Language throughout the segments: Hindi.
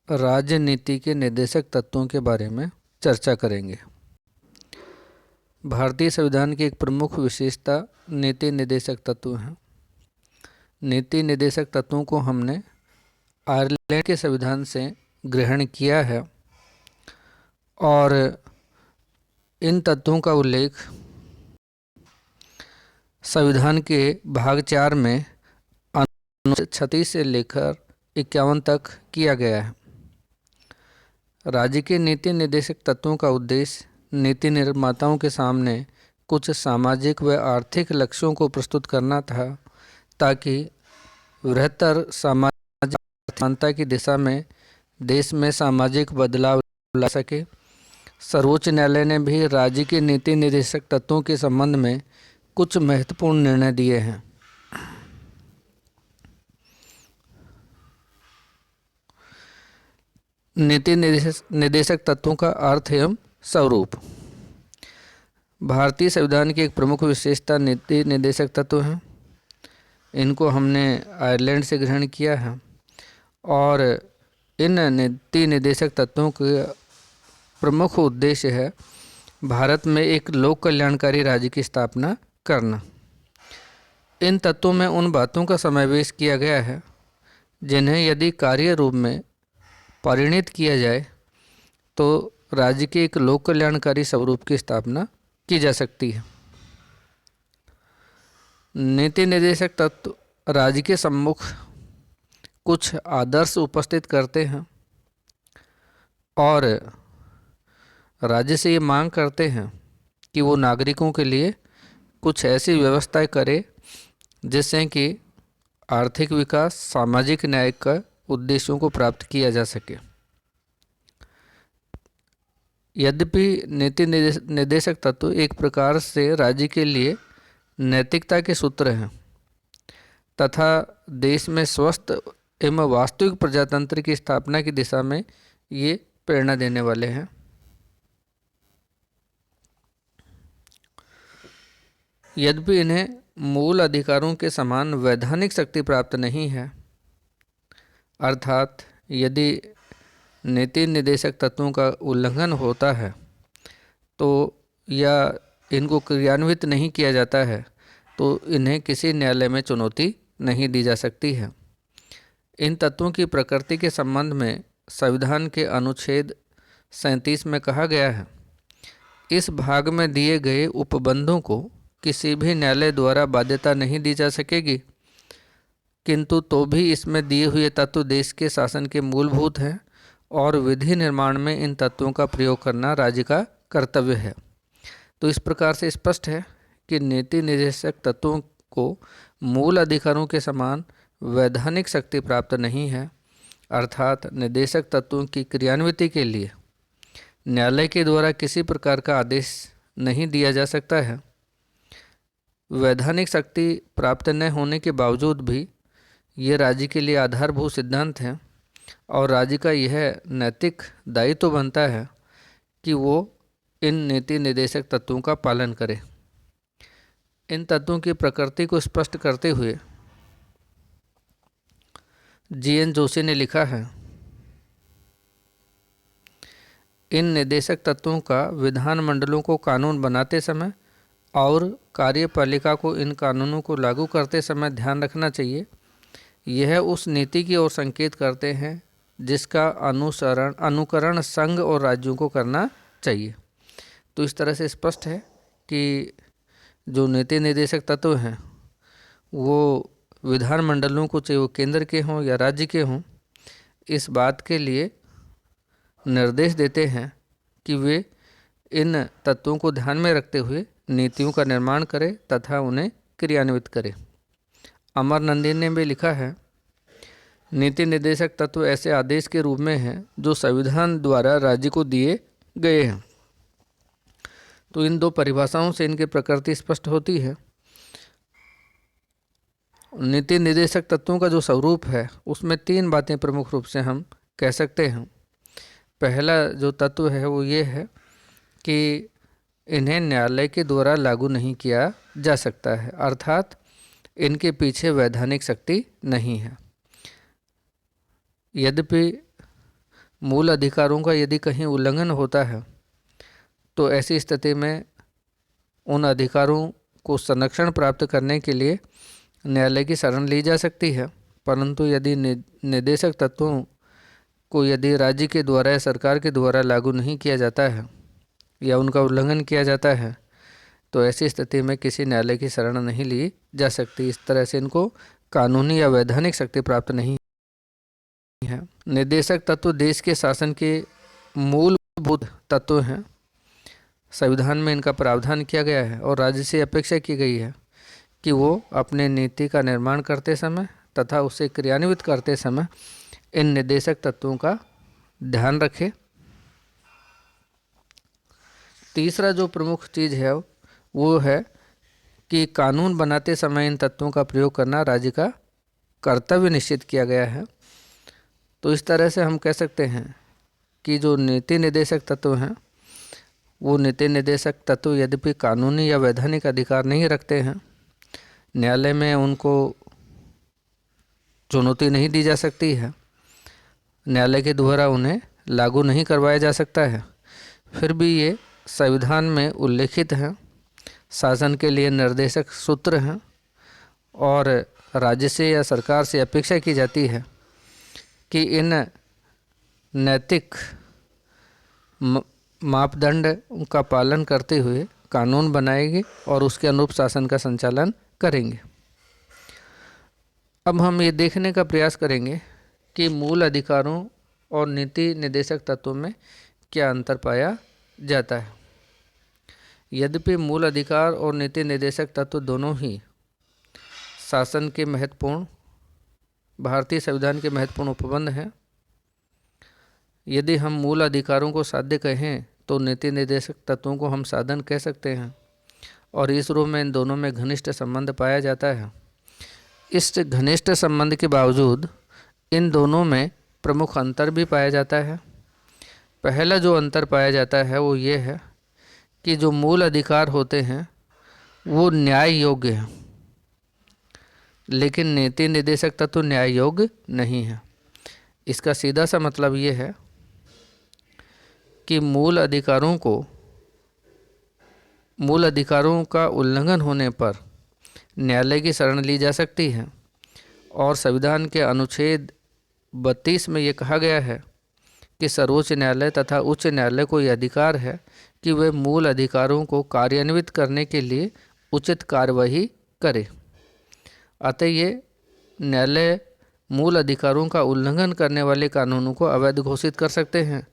राजनीति के निर्देशक तत्वों के बारे में चर्चा करेंगे। भारतीय संविधान की एक प्रमुख विशेषता नीति निर्देशक तत्व हैं। नीति निर्देशक तत्वों को हमने आयरलैंड के संविधान से ग्रहण किया है और इन तत्वों का उल्लेख संविधान के भाग 4 में अनुच्छेद 36 से लेकर 51 तक किया गया है। राज्य के नीति निर्देशक तत्वों का उद्देश्य नीति निर्माताओं के सामने कुछ सामाजिक व आर्थिक लक्ष्यों को प्रस्तुत करना था, ताकि बृहत्तर सामाजिक समानता की दिशा में देश में सामाजिक बदलाव ला सके। सर्वोच्च न्यायालय ने भी राज्य के नीति निर्देशक तत्वों के संबंध में कुछ महत्वपूर्ण निर्णय दिए हैं। नीति निर्देशक तत्वों का अर्थ एवं स्वरूप। भारतीय संविधान की एक प्रमुख विशेषता नीति निर्देशक तत्व हैं। इनको हमने आयरलैंड से ग्रहण किया है और इन नीति निर्देशक तत्वों का प्रमुख उद्देश्य है भारत में एक लोक कल्याणकारी राज्य की स्थापना करना। इन तत्वों में उन बातों का समावेश किया गया है जिन्हें यदि कार्य रूप में परिणित किया जाए तो राज्य के एक लोक कल्याणकारी स्वरूप की स्थापना की जा सकती है। नीति निर्देशक तत्व राज्य के सम्मुख कुछ आदर्श उपस्थित करते हैं और राज्य से ये मांग करते हैं कि वो नागरिकों के लिए कुछ ऐसी व्यवस्थाएं करे जिससे कि आर्थिक विकास, सामाजिक न्याय का उद्देश्यों को प्राप्त किया जा सके। यद्यपि नीति निर्देशक तत्व एक प्रकार से राज्य के लिए नैतिकता के सूत्र हैं तथा देश में स्वस्थ एवं वास्तविक प्रजातंत्र की स्थापना की दिशा में ये प्रेरणा देने वाले हैं। यद्यपि इन्हें मूल अधिकारों के समान वैधानिक शक्ति प्राप्त नहीं है, अर्थात यदि नीति निर्देशक तत्वों का उल्लंघन होता है तो या इनको क्रियान्वित नहीं किया जाता है तो इन्हें किसी न्यायालय में चुनौती नहीं दी जा सकती है। इन तत्वों की प्रकृति के संबंध में संविधान के अनुच्छेद 37 में कहा गया है, इस भाग में दिए गए उपबंधों को किसी भी न्यायालय द्वारा बाध्यता नहीं दी जा सकेगी, किंतु तो भी इसमें दिए हुए तत्व देश के शासन के मूलभूत हैं और विधि निर्माण में इन तत्वों का प्रयोग करना राज्य का कर्तव्य है। तो इस प्रकार से स्पष्ट है कि नीति निर्देशक तत्वों को मूल अधिकारों के समान वैधानिक शक्ति प्राप्त नहीं है, अर्थात निर्देशक तत्वों की क्रियान्विति के लिए न्यायालय के द्वारा किसी प्रकार का आदेश नहीं दिया जा सकता है। वैधानिक शक्ति प्राप्त न होने के बावजूद भी ये राज्य के लिए आधारभूत सिद्धांत हैं और राज्य का यह नैतिक दायित्व बनता है कि वो इन नीति निर्देशक तत्वों का पालन करे। इन तत्वों की प्रकृति को स्पष्ट करते हुए जी.एन. जोशी ने लिखा है, इन निर्देशक तत्वों का विधानमंडलों को कानून बनाते समय और कार्यपालिका को इन कानूनों को लागू करते समय ध्यान रखना चाहिए। यह उस नीति की ओर संकेत करते हैं जिसका अनुकरण संघ और राज्यों को करना चाहिए। तो इस तरह से स्पष्ट है कि जो नीति निर्देशक तत्व हैं वो विधानमंडलों को, चाहे वो केंद्र के हों या राज्य के हों, इस बात के लिए निर्देश देते हैं कि वे इन तत्वों को ध्यान में रखते हुए नीतियों का निर्माण करें तथा उन्हें क्रियान्वित करें। अमर नंदी ने भी लिखा है, नीति निर्देशक तत्व ऐसे आदेश के रूप में हैं जो संविधान द्वारा राज्य को दिए गए हैं। तो इन दो परिभाषाओं से इनकी प्रकृति स्पष्ट होती है। नीति निर्देशक तत्वों का जो स्वरूप है उसमें 3 बातें प्रमुख रूप से हम कह सकते हैं। पहला जो तत्व है वो ये है कि इन्हें न्यायालय के द्वारा लागू नहीं किया जा सकता है, अर्थात इनके पीछे वैधानिक शक्ति नहीं है। यद्यपि मूल अधिकारों का यदि कहीं उल्लंघन होता है तो ऐसी स्थिति में उन अधिकारों को संरक्षण प्राप्त करने के लिए न्यायालय की शरण ली जा सकती है। परंतु यदि निर्देशक तत्वों को यदि राज्य के द्वारा या सरकार के द्वारा लागू नहीं किया जाता है या उनका उल्लंघन किया जाता है तो ऐसी स्थिति में किसी न्यायालय की शरण नहीं ली जा सकती। इस तरह से इनको कानूनी या वैधानिक शक्ति प्राप्त नहीं है। निर्देशक तत्व देश के शासन के मूलभूत तत्व हैं। संविधान में इनका प्रावधान किया गया है और राज्य से अपेक्षा की गई है कि वो अपने नीति का निर्माण करते समय तथा उसे क्रियान्वित करते समय इन निर्देशक तत्वों का ध्यान रखे। तीसरा जो प्रमुख चीज़ है वो है कि कानून बनाते समय इन तत्वों का प्रयोग करना राज्य का कर्तव्य निश्चित किया गया है। तो इस तरह से हम कह सकते हैं कि जो नीति निर्देशक तत्व हैं वो नीति निर्देशक तत्व यद्यपि कानूनी या वैधानिक अधिकार नहीं रखते हैं, न्यायालय में उनको चुनौती नहीं दी जा सकती है, न्यायालय के द्वारा उन्हें लागू नहीं करवाया जा सकता है, फिर भी ये संविधान में उल्लेखित हैं, शासन के लिए निर्देशक सूत्र हैं और राज्य से या सरकार से अपेक्षा की जाती है कि इन नैतिक मापदंड का पालन करते हुए कानून बनाएंगे और उसके अनुरूप शासन का संचालन करेंगे। अब हम ये देखने का प्रयास करेंगे कि मूल अधिकारों और नीति निर्देशक तत्वों में क्या अंतर पाया जाता है। यद्यपि मूल अधिकार और नीति निर्देशक तत्व दोनों ही शासन के महत्वपूर्ण भारतीय संविधान के महत्वपूर्ण उपबंध हैं, यदि हम मूल अधिकारों को साध्य कहें तो नीति निर्देशक तत्वों को हम साधन कह सकते हैं और इस रूप में इन दोनों में घनिष्ठ संबंध पाया जाता है। इस घनिष्ठ संबंध के बावजूद इन दोनों में प्रमुख अंतर भी पाया जाता है। पहला जो अंतर पाया जाता है वो ये है कि जो मूल अधिकार होते हैं वो न्याय योग्य हैं, लेकिन नीति निर्देशक तत्व न्याय योग्य नहीं है। इसका सीधा सा मतलब ये है कि मूल अधिकारों का उल्लंघन होने पर न्यायालय की शरण ली जा सकती है और संविधान के अनुच्छेद 32 में ये कहा गया है कि सर्वोच्च न्यायालय तथा उच्च न्यायालय को यह अधिकार है कि वे मूल अधिकारों को कार्यान्वित करने के लिए उचित कार्यवाही करे। अतः ये न्यायालय मूल अधिकारों का उल्लंघन करने वाले कानूनों को अवैध घोषित कर सकते हैं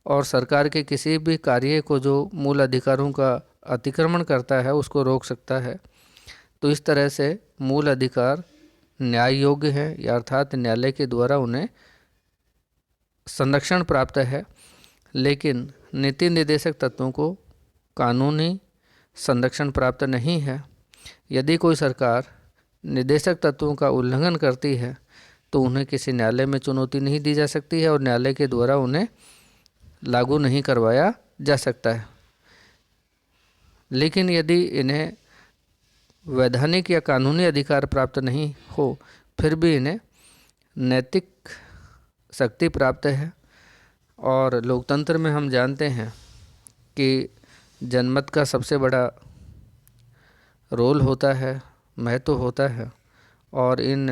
और सरकार के किसी भी कार्य को जो मूल अधिकारों का अतिक्रमण करता है उसको रोक सकता है। तो इस तरह से मूल अधिकार न्याय योग्य है या अर्थात न्यायालय के द्वारा उन्हें संरक्षण प्राप्त है, लेकिन नीति निर्देशक तत्वों को कानूनी संरक्षण प्राप्त नहीं है। यदि कोई सरकार निर्देशक तत्वों का उल्लंघन करती है तो उन्हें किसी न्यायालय में चुनौती नहीं दी जा सकती है और न्यायालय के द्वारा उन्हें लागू नहीं करवाया जा सकता है। लेकिन यदि इन्हें वैधानिक या कानूनी अधिकार प्राप्त नहीं हो फिर भी इन्हें नैतिक शक्ति प्राप्त है। और लोकतंत्र में हम जानते हैं कि जनमत का सबसे बड़ा रोल होता है, महत्व होता है और इन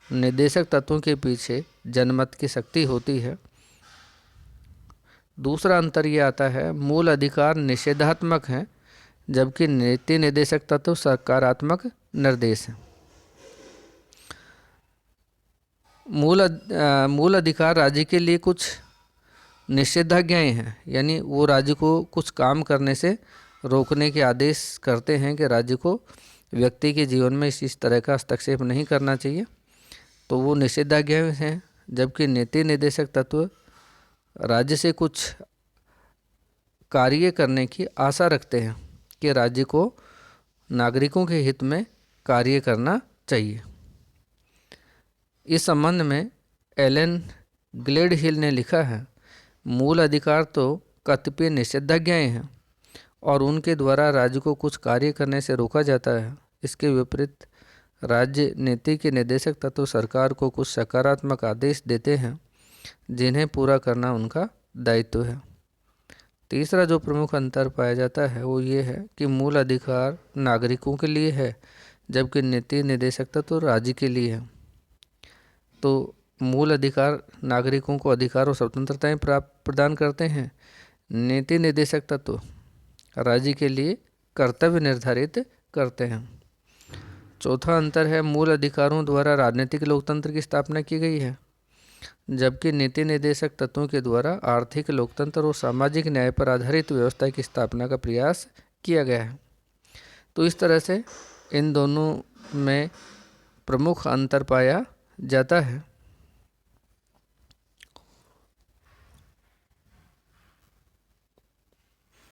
निर्देशक तत्वों के पीछे जनमत की शक्ति होती है। दूसरा अंतर ये आता है मूल अधिकार निषेधात्मक हैं जबकि नीति निर्देशक तत्व सकारात्मक निर्देश हैं। मूल अधिकार राज्य के लिए कुछ निषेधाज्ञाएं हैं, यानी वो राज्य को कुछ काम करने से रोकने के आदेश करते हैं कि राज्य को व्यक्ति के जीवन में इस तरह का हस्तक्षेप नहीं करना चाहिए, तो वो निषेधाज्ञाएं हैं। जबकि नीति निर्देशक तत्व राज्य से कुछ कार्य करने की आशा रखते हैं कि राज्य को नागरिकों के हित में कार्य करना चाहिए। इस संबंध में एलन ग्लेडहिल ने लिखा है, मूल अधिकार तो कतिपय निषेधाज्ञाएं हैं और उनके द्वारा राज्य को कुछ कार्य करने से रोका जाता है। इसके विपरीत राज्य नीति के निर्देशक तत्व सरकार को कुछ सकारात्मक आदेश देते हैं जिन्हें पूरा करना उनका दायित्व है। तीसरा जो प्रमुख अंतर पाया जाता है वो ये है कि मूल अधिकार नागरिकों के लिए है जबकि नीति निर्देशक तत्व राज्य के लिए है। तो मूल अधिकार नागरिकों को अधिकार और स्वतंत्रताएं प्रदान करते हैं, नीति निर्देशक तत्व राज्य के लिए कर्तव्य निर्धारित करते हैं। चौथा अंतर है मूल अधिकारों द्वारा राजनीतिक लोकतंत्र की स्थापना की गई है जबकि नीति निर्देशक तत्वों के द्वारा आर्थिक लोकतंत्र और सामाजिक न्याय पर आधारित व्यवस्था की स्थापना का प्रयास किया गया है। तो इस तरह से इन दोनों में प्रमुख अंतर पाया जाता है।